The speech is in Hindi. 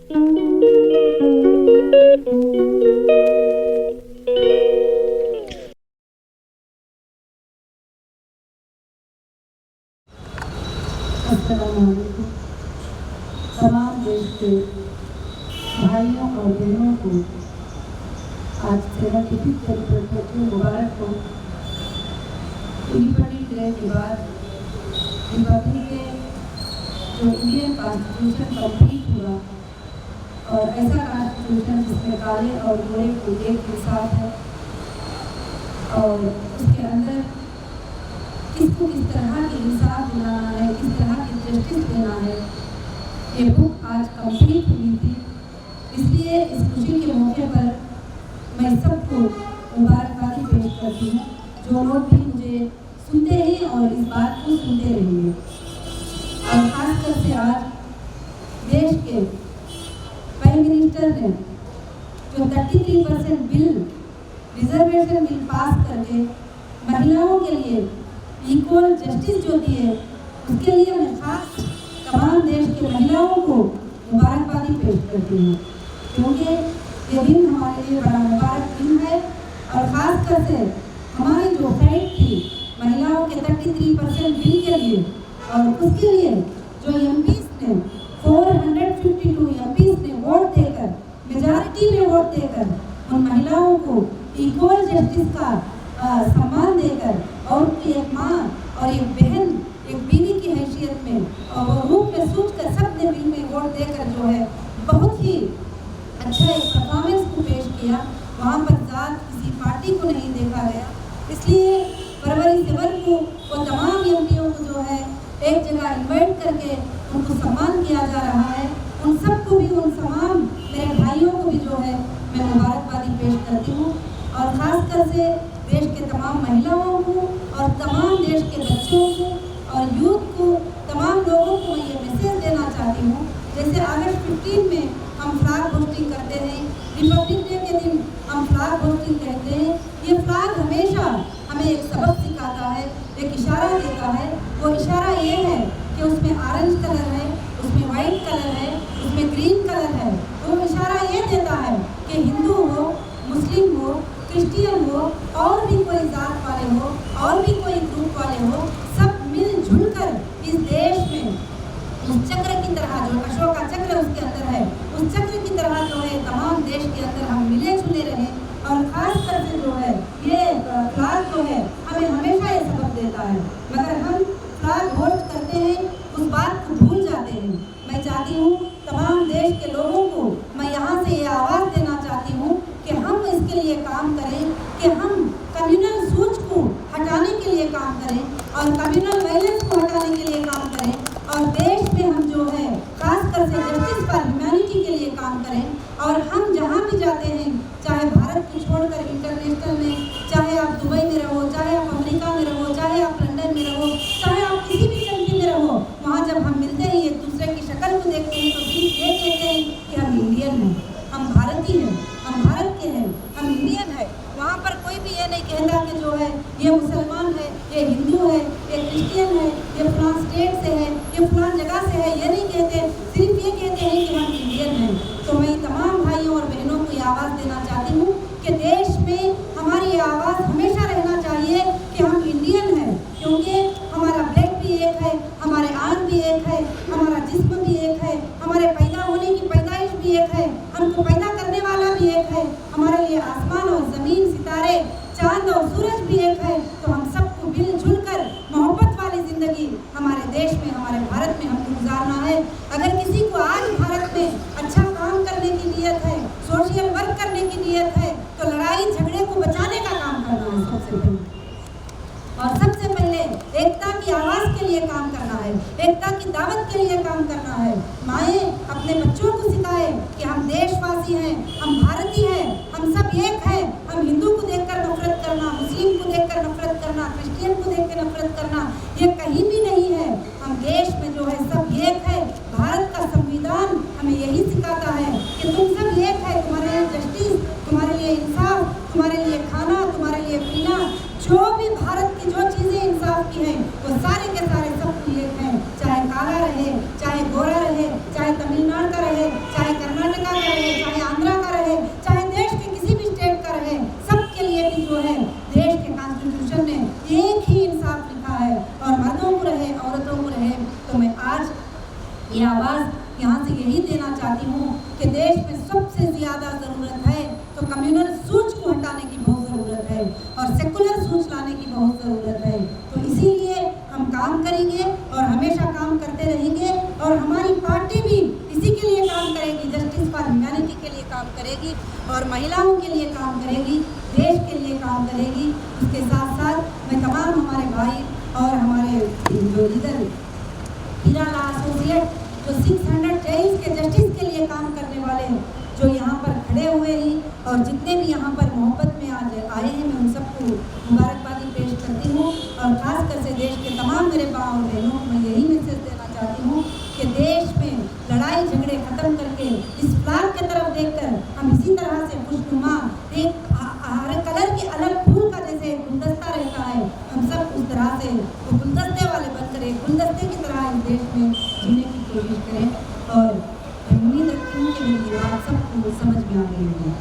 अस्सलामुअलैकुम। तमाम देश के भाइयों और बहनों को आज 75 जनवरी की मुबारक हो। इंडिपेंडेंस डे के बाद रिपब्लिक डे जो इंडियन कॉन्स्टिट्यूशन कंप्लीट हुआ और ऐसा कॉन्स्टिट्यूशन जिसमें काले और गोरे को एक के साथ है और उसके अंदर किसको किस तरह की इंसाफ दिलाना है, किस तरह की जस्टिस देना है, ये बुक आज कंप्लीट हुई थी। इसलिए इस खुशी के मौके पर मैं सबको मुबारकबादी पेश करती हूँ जो लोग भी मुझे सुनते हैं और इस बात को सुनते रहेंगे। और खासकर से आज देश के प्राइम मिनिस्टर ने जो 33% बिल रिजर्वेशन बिल पास करके महिलाओं के लिए इक्वल जस्टिस जो दी है, उसके लिए मैं खास तमाम देश के महिलाओं को मुबारकबादी पेश करती हूँ, क्योंकि ये दिन हमारे लिए बड़ा मुबारक दिन है। और ख़ासकर से हमारी जो फाइट थी महिलाओं के 33% बिल के लिए और उसके लिए जो एमपीज़ ने 452 एमपीज़ ने वोट देकर, मेजॉरिटी में वोट देकर उन महिलाओं को इक्वल जस्टिस का सम्मान देकर और उनकी एक माँ और एक बहन, एक बीवी की हैसियत में और वो रूप में सोचकर सबने बिल में वोट देकर जो है बहुत ही अच्छा एक परफॉर्मेंस को पेश किया। वहाँ पर जात किसी पार्टी को नहीं देखा गया। इसलिए फरवरी 7 को वो तमाम एमपीओ को जो है एक जगह इन्वाइट करके उनको सम्मान किया जा रहा है। उन सबको भी, उन तमाम मेरे भाइयों को भी जो है मैं मुबारकबादी पेश करती हूँ और ख़ासकर से देश के तमाम महिलाओं को और तमाम देश के बच्चों को और यूथ को, तमाम लोगों को मैं ये मैसेज देना चाहती हूँ। जैसे अगस्त 15 में हम फ्लैग होस्टिंग करते हैं, रिपब्लिक डे के दिन हम फ्लैग होस्टिंग कहते हैं। ये फ्लैग हमेशा हमें एक सबक सिखाता है, एक इशारा देता है। वो इशारा ये है कि उसमें ऑरेंज कलर है, उसमें वाइट कलर है, उसमें ग्रीन कलर है। वो इशारा ये देता है कि हिंदू हो, मुस्लिम हो, क्रिश्चियन हो और भी कोई जात वाले हो और भी कोई ग्रुप वाले हो, सब मिलजुल कर इस देश में उस चक्र की तरह जो अशोक का चक्र उसके अंदर है, उस चक्र की तरह जो है तमाम देश के अंदर हम मिले जुले रहें। और ख़ास कर से जो है ये फ्लैग जो है हमें हमेशा ये सबक देता है, मगर हम फ्लैग होस्ट करते हैं, उस बात को भूल जाते हैं। मैं चाहती हूँ तमाम देश के लोगों को मैं यहाँ से ये आवाज़ देना चाहती हूँ कि हम इसके लिए काम करें कि हम कम्युनल सोच को हटाने के लिए काम करें और कम्युनल वायलेंस को हटाने के लिए काम करें और देश में हम जो है खासकर से जस्टिस फॉर ह्यूमैनिटी के लिए काम करें। और हम जहाँ भी जाते हैं, चाहे भारत को छोड़कर इंटरनेशनल में, चाहे आप दुबई में रहो, चाहे आप अमेरिका में रहो, चाहे आप लंदन में रहो, चाहे आप किसी भी कंट्री में रहो, वहाँ जब हम मिलते हैं एक दूसरे की शक्ल को देखते हैं तो सिर्फ ये कहते हैं कि हम इंडियन हैं, हम भारतीय हैं, हम भारत के हैं, हम इंडियन है। वहाँ पर कोई भी ये नहीं कहता कि जो है ये मुसलमान है, ये हिंदू है, ये क्रिश्चियन है, ये फलां स्टेट से है, ये फलां जगह से है, ये नहीं कहते। सिर्फ ये कहते हैं कि हम इंडियन हैं। तो मैं तमाम भाइयों और बहनों को ये आवाज़ देना चाहती हूँ कि देश में हमारी ये आवाज़ हमेशा रहना चाहिए कि हम इंडियन हैं, क्योंकि हमारा ब्लड भी एक है, हमारे आंख भी एक है, हमारा जिस्म भी एक है, हमारे पैदा होने की पैदाइश भी एक है, हमको पैदा करने वाला भी एक है, हमारे लिए आसमान और ज़मीन, सितारे, चांद और सूरज भी एक है। तो हम सबको मिलजुल कर मोहब्बत वाली ज़िंदगी हमारे देश में, हमारे भारत में हमको गुजारना है। अगर किसी को आज भारत में अच्छा काम करने की नीयत है, सोशल वर्क करने की नीयत है, तो लड़ाई झगड़े को बचाने का काम करना है सबसे पहले। और सबसे पहले एकता की आवाज़ के लिए काम करना है, एकता की दावत के लिए काम करना है। माएँ अपने बच्चों को सिखाएं कि हम देशवासी हैं, हम भारतीय हैं, हम सब एक हैं। हम हिंदू को देखकर नफरत करना, मुस्लिम को देखकर नफरत करना, क्रिश्चियन को देखकर नफरत करना, ये कहीं भी नहीं है। हम देश में जो है सब एक है। भारत का संविधान हमें यही सिखाता है कि तुम सब एक है, तुम्हारे लिए जस्टिस, तुम्हारे लिए इंसाफ, तुम्हारे लिए खाना, तुम्हारे लिए पीना, जो भी भारत की जो चीज़ें इंसाफ की हैं वो सारे के सारे सब एक हैं। चाहे काला रहे, चाहे गोरा रहे, चाहे तमिलनाडु का रहे, चाहे कर्नाटक देना चाहती हूँ कि देश में सबसे ज़्यादा ज़रूरत है तो कम्युनल सोच को हटाने की बहुत ज़रूरत है और सेकुलर सोच लाने की बहुत ज़रूरत है। तो इसीलिए हम काम करेंगे और हमेशा काम करते रहेंगे और हमारी पार्टी भी इसी के लिए काम करेगी, जस्टिस फॉर ह्यूमैनिटी के लिए काम करेगी और महिलाओं के लिए काम करेगी, देश के लिए काम करेगी। उसके साथ साथ मैं तमाम हमारे भाई और हमारे जो लीडर हीराला एसोसिएट जो 600 जेल्स के जस्टिस के लिए काम करने वाले हैं, जो यहाँ पर खड़े हुए हैं और जितने भी यहाँ पर मोहब्बत में आज आए हैं, मैं उन सबको मुबारकबादी पेश करती हूँ और ख़ासकर से देश के तमाम मेरे माँ और बहनों को मैं यही मैसेज देना चाहती हूँ कि देश में लड़ाई झगड़े ख़त्म करके इस फ्लैग की तरफ देखकर हम इसी तरह से खुशनुमा एक हर कलर के अलग फूल का जैसे गुलदस्ता रहता है, हम सब उस तरह से वो गुलदस्ते वाले बनकर एक गुलदस्ते की तरह इस देश में जीने की कोशिश करें और उम्मीद रखती हूँ कि मेरी बात सबको समझ में आ गई होगी।